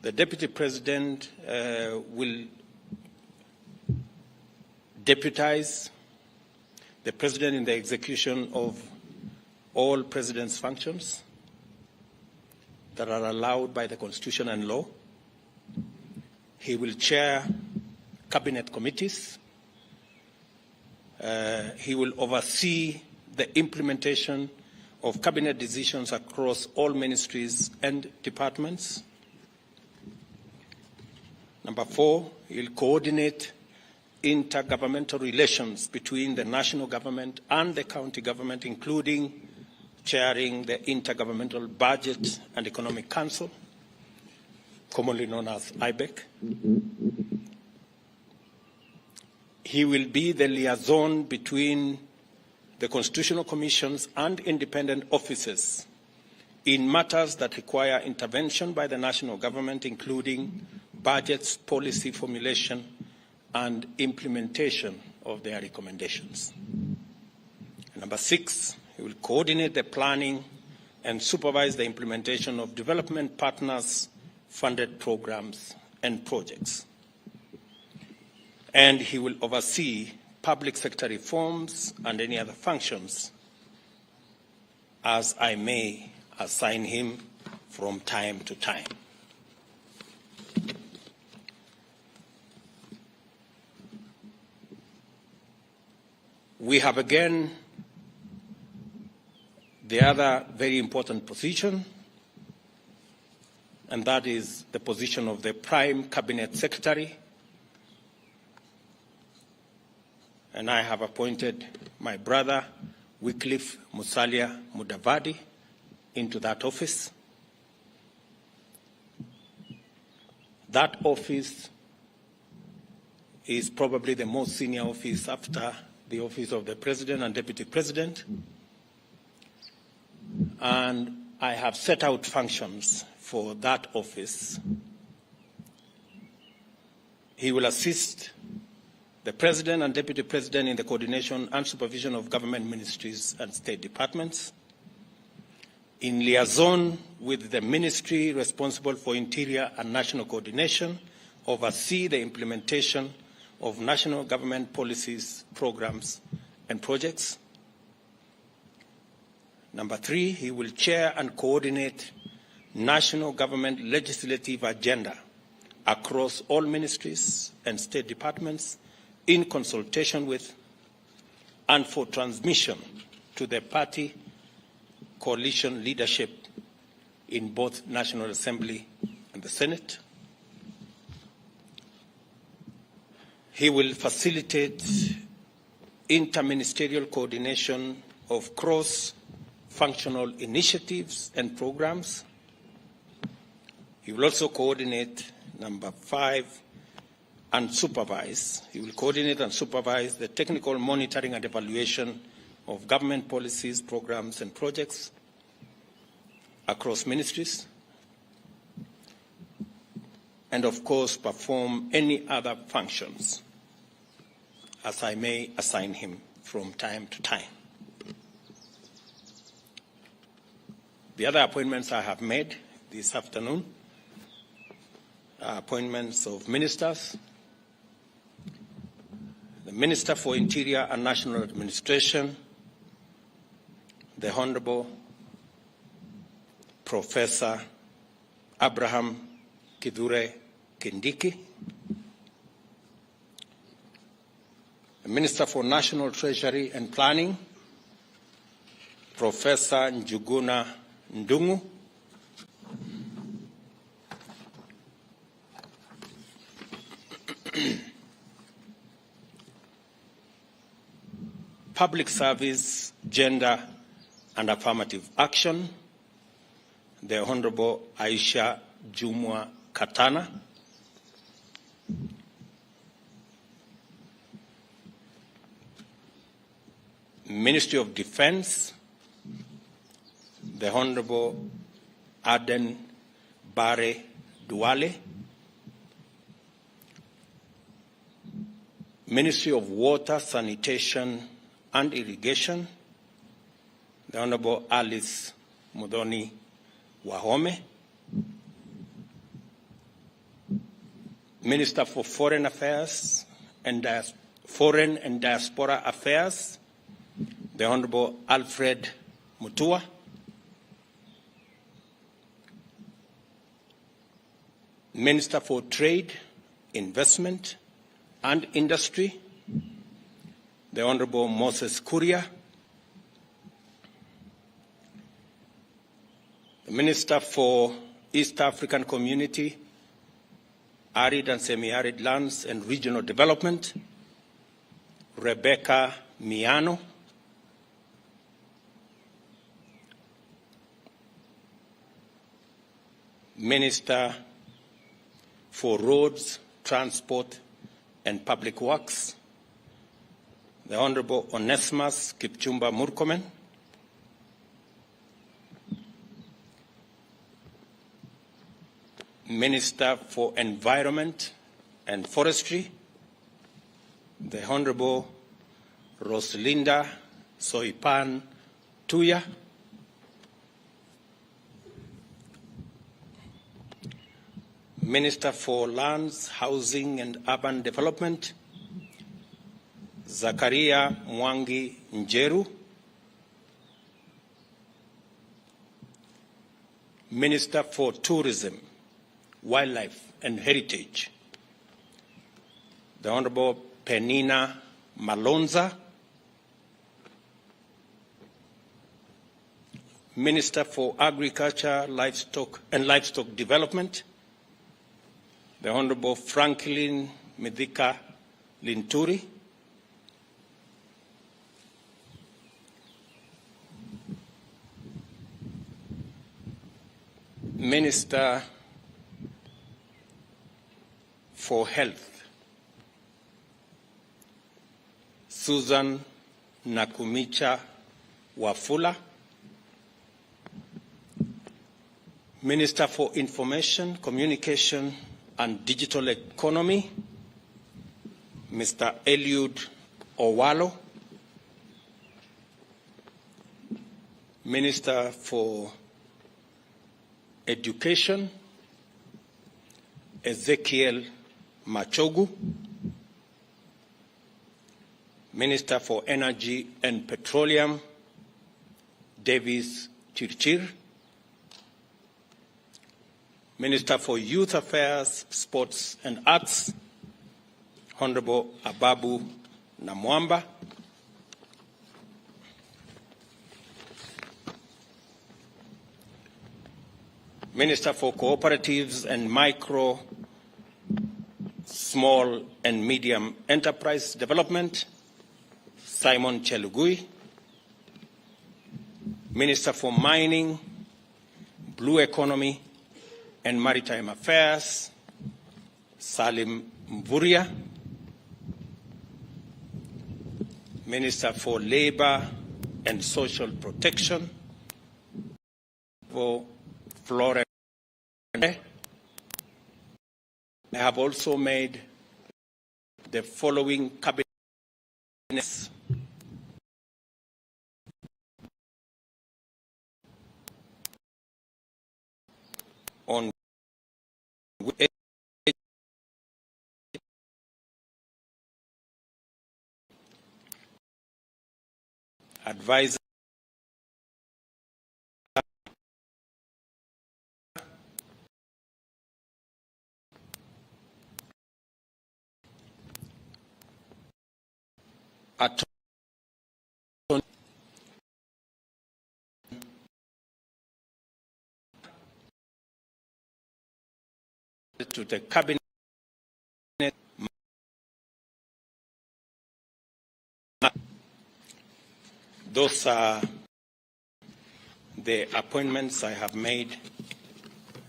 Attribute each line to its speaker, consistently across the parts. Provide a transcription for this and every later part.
Speaker 1: The Deputy President will deputize the President in the execution of all President's functions that are allowed by the Constitution and law. He will chair cabinet committees. He will oversee the implementation of cabinet decisions across all ministries and departments. Number 4, he will coordinate intergovernmental relations between the national government and the county government, including chairing the Intergovernmental Budget and Economic Council, commonly known as IBEC. He will be the liaison between the constitutional commissions and independent offices in matters that require intervention by the national government, including budgets, policy formulation, and implementation of their recommendations. Number 6, he will coordinate the planning and supervise the implementation of development partners' funded programs and projects. And he will oversee public sector reforms and any other functions as I may assign him from time to time. We have again the other very important position, and that is the position of the Prime Cabinet Secretary. And I have appointed my brother, Wycliffe Musalia Mudavadi, into that office. That office is probably the most senior office after the office of the President and Deputy President. And I have set out functions for that office. He will assist the President and Deputy President in the coordination and supervision of government ministries and state departments, in liaison with the ministry responsible for interior and national coordination, oversee the implementation of national government policies, programs, and projects. Number 3, he will chair and coordinate national government legislative agenda across all ministries and state departments in consultation with and for transmission to the party coalition leadership in both National Assembly and the Senate. He will facilitate interministerial coordination of cross-functional initiatives and programs. He will also coordinate, number 5, and supervise. He will coordinate and supervise the technical monitoring and evaluation of government policies, programs, and projects across ministries, and of course perform any other functions as I may assign him from time to time. The other appointments I have made this afternoon are appointments of ministers. The Minister for Interior and National Administration, the Honorable Professor Abraham Kithure Kindiki, the Minister for National Treasury and Planning, Professor Njuguna Ndungu, Public Service, Gender and Affirmative Action, the Honorable Aisha Jumwa Katana, Ministry of Defense, the Honorable Aden Bare Duale, Ministry of Water, Sanitation and Irrigation, the Honorable Alice Mudhoni Wahome, Minister for Foreign Affairs and Foreign and Diaspora Affairs, the Honorable Alfred Mutua. Minister for Trade, Investment and Industry, the Honorable Moses Kuria. The Minister for East African Community, Arid and Semi-Arid Lands and Regional Development, Rebecca Miano. Minister for Roads, Transport and Public Works, the Honorable Onesimus Kipchumba Murkomen. Minister for Environment and Forestry, the Honorable Rosalinda Soipan Tuya. Minister for Lands, Housing and Urban Development, Zakaria Mwangi Njeru. Minister for Tourism, Wildlife and Heritage, the Honorable Penina Malonza. Minister for Agriculture, Livestock and Livestock Development, the Honorable Franklin Midhika Linturi. Minister for Health, Susan Nakumicha Wafula. Minister for Information, Communication and Digital Economy, Mr. Eliud Owalo. Minister for Education, Ezekiel Machogu. Minister for Energy and Petroleum, Davis Chirchir. Minister for Youth Affairs, Sports and Arts, Honorable Ababu Namwamba. Minister for Cooperatives and Micro, Small and Medium Enterprise Development, Simon Chelugui. Minister for Mining, Blue Economy and Maritime Affairs, Salim Mvuria. Minister for Labor and Social Protection, for Florence. I have also made the following cabinet on advisor to the cabinet. Those are the appointments I have made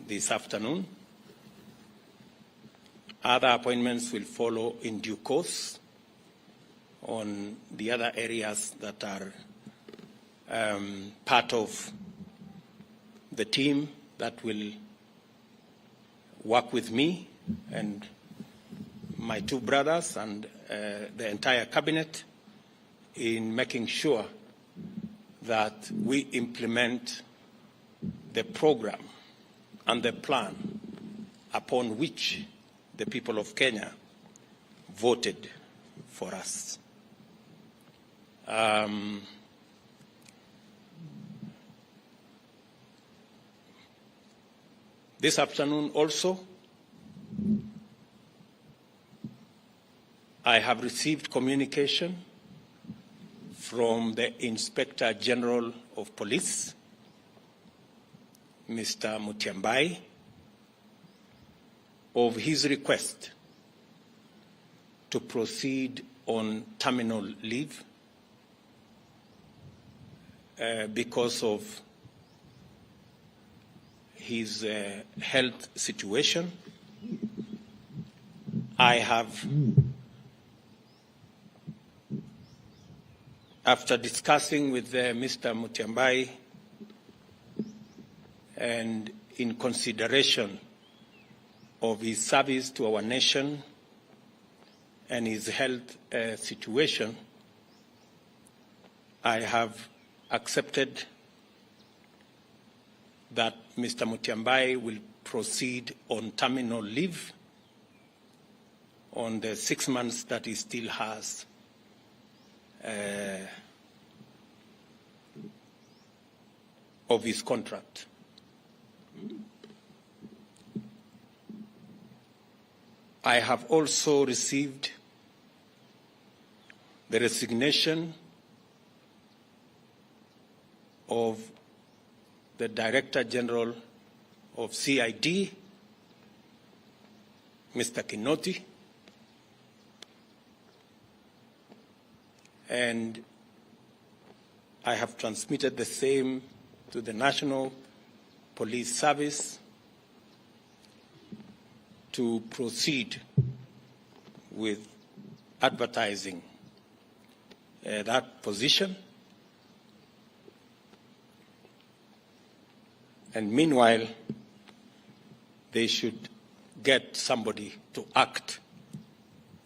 Speaker 1: this afternoon. Other appointments will follow in due course on the other areas that are part of the team that will work with me and my two brothers and the entire cabinet in making sure that we implement the program and the plan upon which the people of Kenya voted for us. This afternoon also, I have received communication from the Inspector General of Police, Mr. Mutyambai, of his request to proceed on terminal leave because of his health situation. I have, after discussing with Mr. Mutyambai and in consideration of his service to our nation and his health situation, I have accepted that Mr. Mutyambai will proceed on terminal leave on the 6 months that he still has of his contract. I have also received the resignation of the Director General of CID, Mr. Kinoti, and I have transmitted the same to the National Police Service to proceed with advertising that position. And meanwhile, they should get somebody to act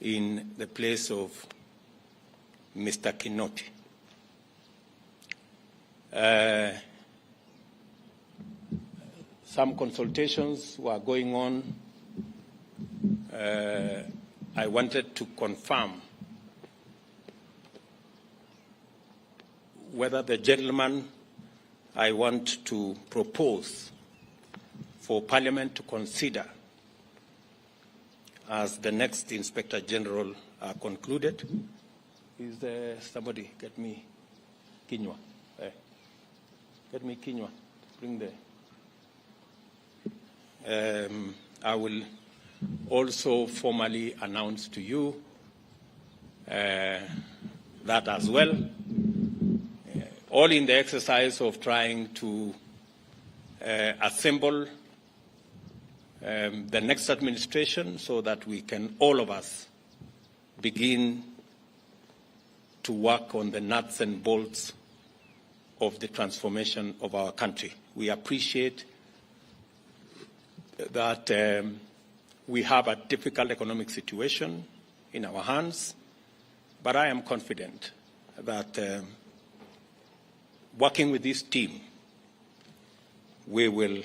Speaker 1: in the place of Mr. Kinoti. Some consultations were going on. I wanted to confirm whether the gentleman I want to propose for Parliament to consider as the next Inspector General are concluded. Is there somebody? Get me Kinywa. Get me Kinywa. Bring the. I will also formally announce to you that as well, all in the exercise of trying to assemble the next administration so that we can, all of us, begin to work on the nuts and bolts of the transformation of our country. We appreciate that we have a difficult economic situation in our hands, but I am confident that working with this team, we will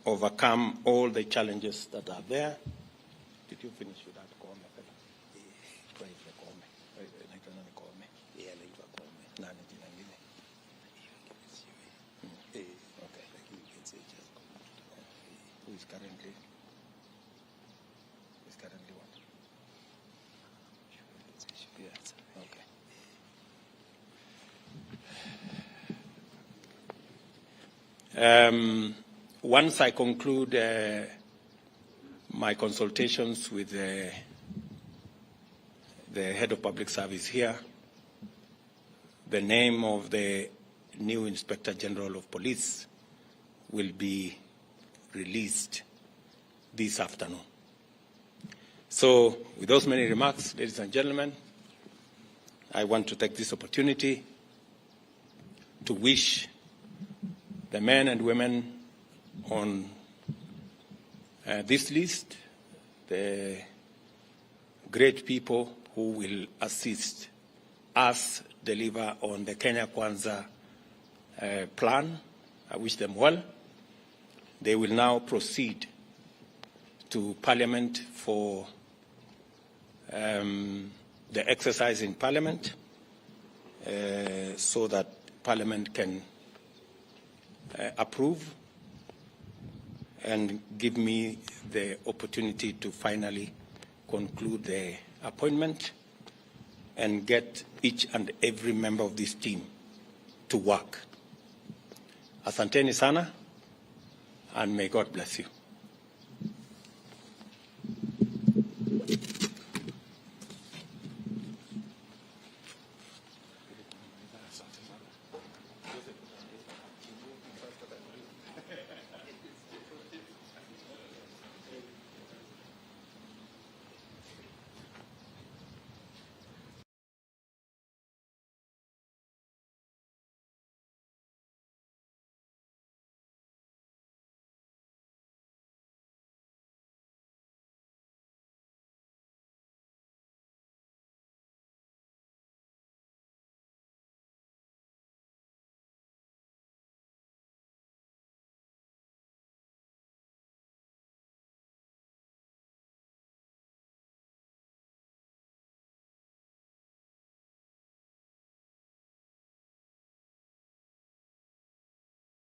Speaker 1: overcome all the challenges that are there. Did you finish with that? Once I conclude my consultations with the head of public service here, the name of the new Inspector General of Police will be released this afternoon. So, with those many remarks, ladies and gentlemen, I want to take this opportunity to wish the men and women on this list, the great people who will assist us deliver on the Kenya Kwanza plan. I wish them well. They will now proceed to Parliament for the exercise in Parliament so that Parliament can approve and give me the opportunity to finally conclude the appointment and get each and every member of this team to work. Asanteni sana, and may God bless you.